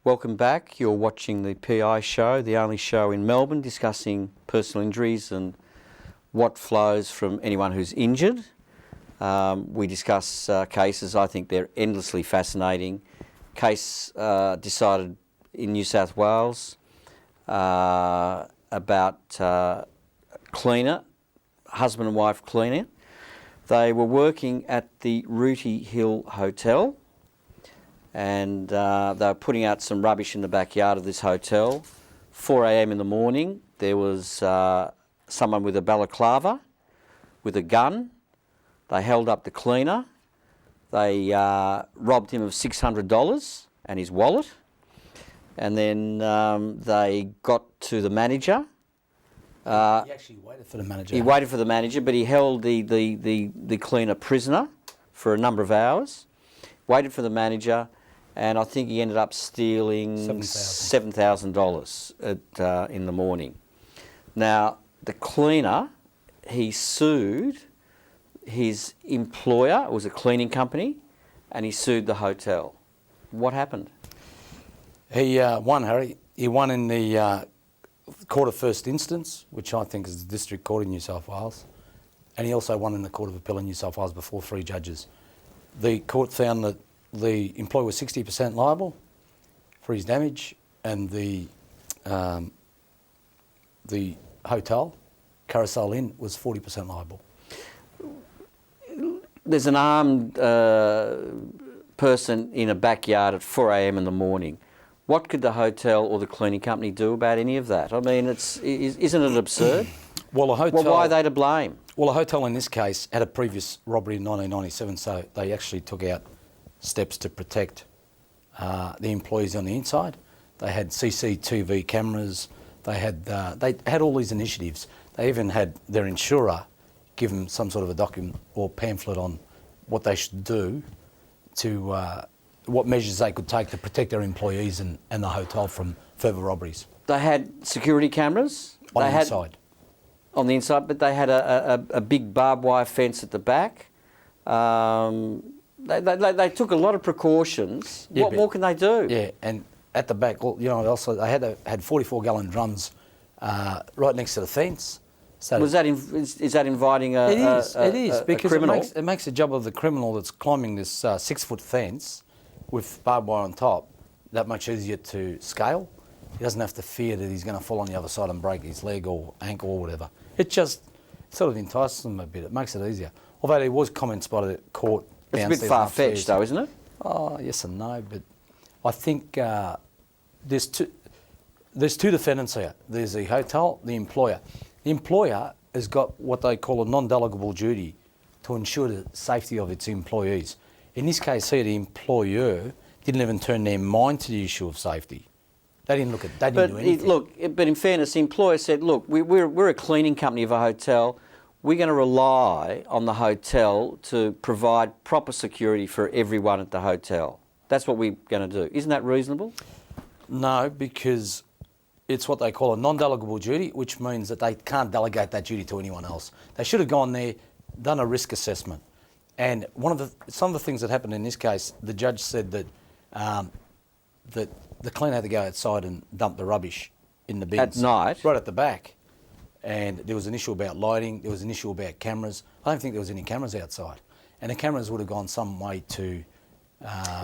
Welcome back. You're watching the P.I Show, the only show in Melbourne discussing personal injuries and what flows from anyone who's injured. We discuss cases. I think they're endlessly fascinating. Case decided in New South Wales about cleaner, husband and wife cleaner. They were working at the Rooty Hill Hotel, and they were putting out some rubbish in the backyard of this hotel. 4 a.m. in the morning, there was someone with a balaclava, with a gun. They held up the cleaner. They robbed him of $600 and his wallet. And then they got to the manager. He actually waited for the manager. He waited for the manager, but he held the cleaner prisoner for a number of hours. Waited for the manager, and I think he ended up stealing $7,000 in the morning. Now, the cleaner, he sued his employer. It was a cleaning company, and he sued the hotel. What happened? He won, Harry. He won in the Court of First Instance, which I think is the District Court in New South Wales, and he also won in the Court of Appeal in New South Wales before 3 judges. The court found that the employer was 60% liable for his damage, and the hotel, Carousel Inn, was 40% liable. There's an armed person in a backyard at 4 a.m. in the morning. What could the hotel or the cleaning company do about any of that? I mean, isn't it absurd? Well, a hotel. Well, why are they to blame? Well, a hotel in this case had a previous robbery in 1997, so they actually took out steps to protect the employees on the inside. They had CCTV cameras. They had all these initiatives. They even had their insurer give them some sort of a document or pamphlet on what they should do to what measures they could take to protect their employees and the hotel from further robberies. They had security cameras On the inside. On the inside, but they had a big barbed wire fence at the back. They took a lot of precautions. Yeah, what more can they do? Yeah, and at the back, well, you know, also they had 44-gallon drums right next to the fence. So is that inviting it is because criminal? It makes the job of the criminal that's climbing this 6-foot fence with barbed wire on top that much easier to scale. He doesn't have to fear that he's going to fall on the other side and break his leg or ankle or whatever. It just sort of entices them a bit. It makes it easier. Although there was comments by the court. It's a bit far-fetched though, isn't it? Oh, yes and no, but I think there's two defendants here. There's the hotel, the employer. The employer has got what they call a non-delegable duty to ensure the safety of its employees. In this case here, the employer didn't even turn their mind to the issue of safety. They didn't look at. They didn't do anything. But in fairness, the employer said, "Look, we're a cleaning company of a hotel. We're going to rely on the hotel to provide proper security for everyone at the hotel. That's what we're going to do. Isn't that reasonable?" No, because it's what they call a non-delegable duty, which means that they can't delegate that duty to anyone else. They should have gone there, done a risk assessment. And some of the things that happened in this case, the judge said that that the cleaner had to go outside and dump the rubbish in the bins. At night? Right at the back. And there was an issue about lighting, there was an issue about cameras. I don't think there was any cameras outside. And the cameras would have gone some way to...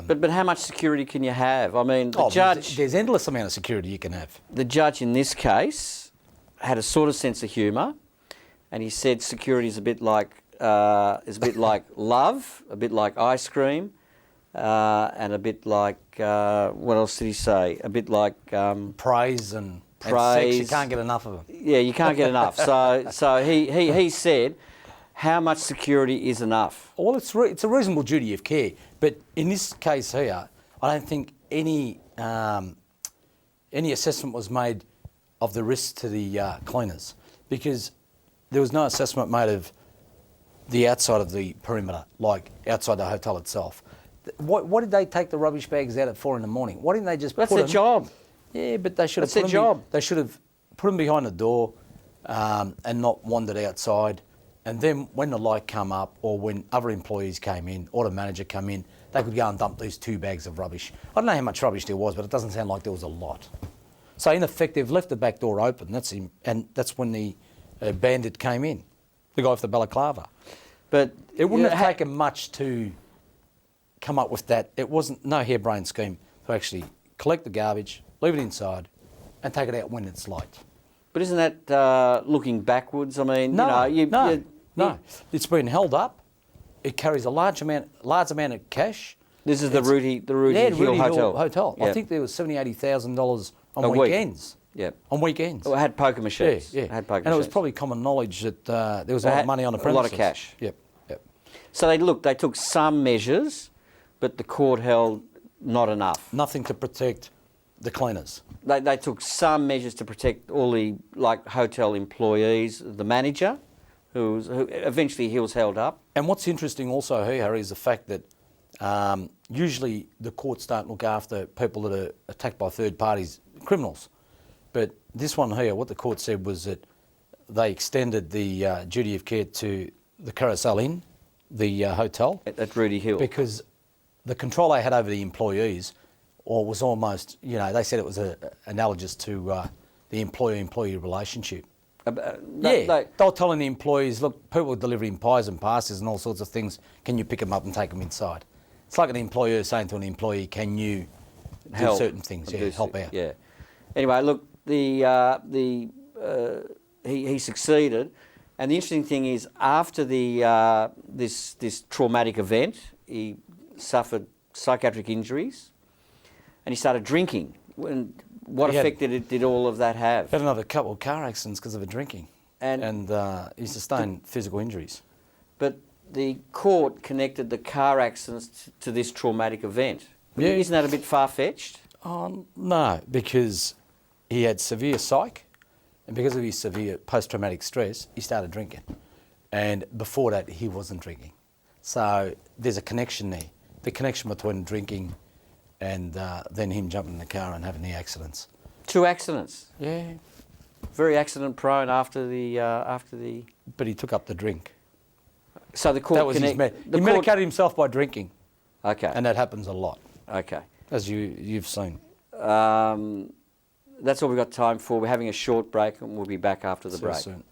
But how much security can you have? I mean, the judge... There's endless amount of security you can have. The judge in this case had a sort of sense of humour, and he said security is a bit like love, a bit like ice cream, and a bit like what else did he say? A bit like praise and sex. You can't get enough of them. Yeah, you can't get enough. So he said, how much security is enough? Well, it's a reasonable duty of care, but in this case here, I don't think any assessment was made of the risk to the cleaners, because there was no assessment made of the outside of the perimeter, like outside the hotel itself. What did they take the rubbish bags out at 4 in the morning? Why didn't they just put them... That's their job. Yeah, but they should have That's their job. They should have put them behind the door and not wandered outside. And then when the light come up or when other employees came in or the manager come in, they could go and dump these 2 bags of rubbish. I don't know how much rubbish there was, but it doesn't sound like there was a lot. So in effect, they've left the back door open. And that's when the bandit came in, the guy with the balaclava. But it wouldn't have taken much to come up with that. It wasn't no harebrained scheme to actually collect the garbage, leave it inside, and take it out when it's light. But isn't that looking backwards? I mean, No. It's been held up. It carries a large amount of cash. This is the Rooty Hill Hotel. Yep. I think there was $80,000 on a weekends. Yep. On weekends. Well, it had poker machines. Yeah. It had poker and machines. it was probably common knowledge that there was a lot of money on the premises. A lot of cash. Yep. So they took some measures, but the court held not enough. Nothing to protect the cleaners. They took some measures to protect all the hotel employees, the manager, who eventually he was held up. And what's interesting also here, Harry, is the fact that usually the courts don't look after people that are attacked by third parties, criminals. But this one here, what the court said was that they extended the duty of care to the Carousel Inn, the hotel. At Rooty Hill. Because the control they had over the employees was almost, they said it was analogous to the employer-employee relationship. They were telling the employees, look, people are delivering pies and pastas and all sorts of things. Can you pick them up and take them inside? It's like an employer saying to an employee, can you do certain things? Help out. Yeah. Anyway, look, he succeeded, and the interesting thing is after this traumatic event, he suffered psychiatric injuries, and he started drinking. What effect did all of that have? Had another couple of car accidents because of the drinking, and he sustained physical injuries. But the court connected the car accidents to this traumatic event. Yeah. Isn't that a bit far-fetched? No, because he had severe psych, and because of his severe post-traumatic stress, he started drinking. And before that, he wasn't drinking. So there's a connection there. The connection between drinking and then him jumping in the car and having the accidents. 2 accidents. Yeah. Very accident-prone after the. But he took up the drink. So the court. That was he medicated himself by drinking. Okay. And that happens a lot. Okay. As you've seen. That's all we've got time for. We're having a short break, and we'll be back after the break. See you soon.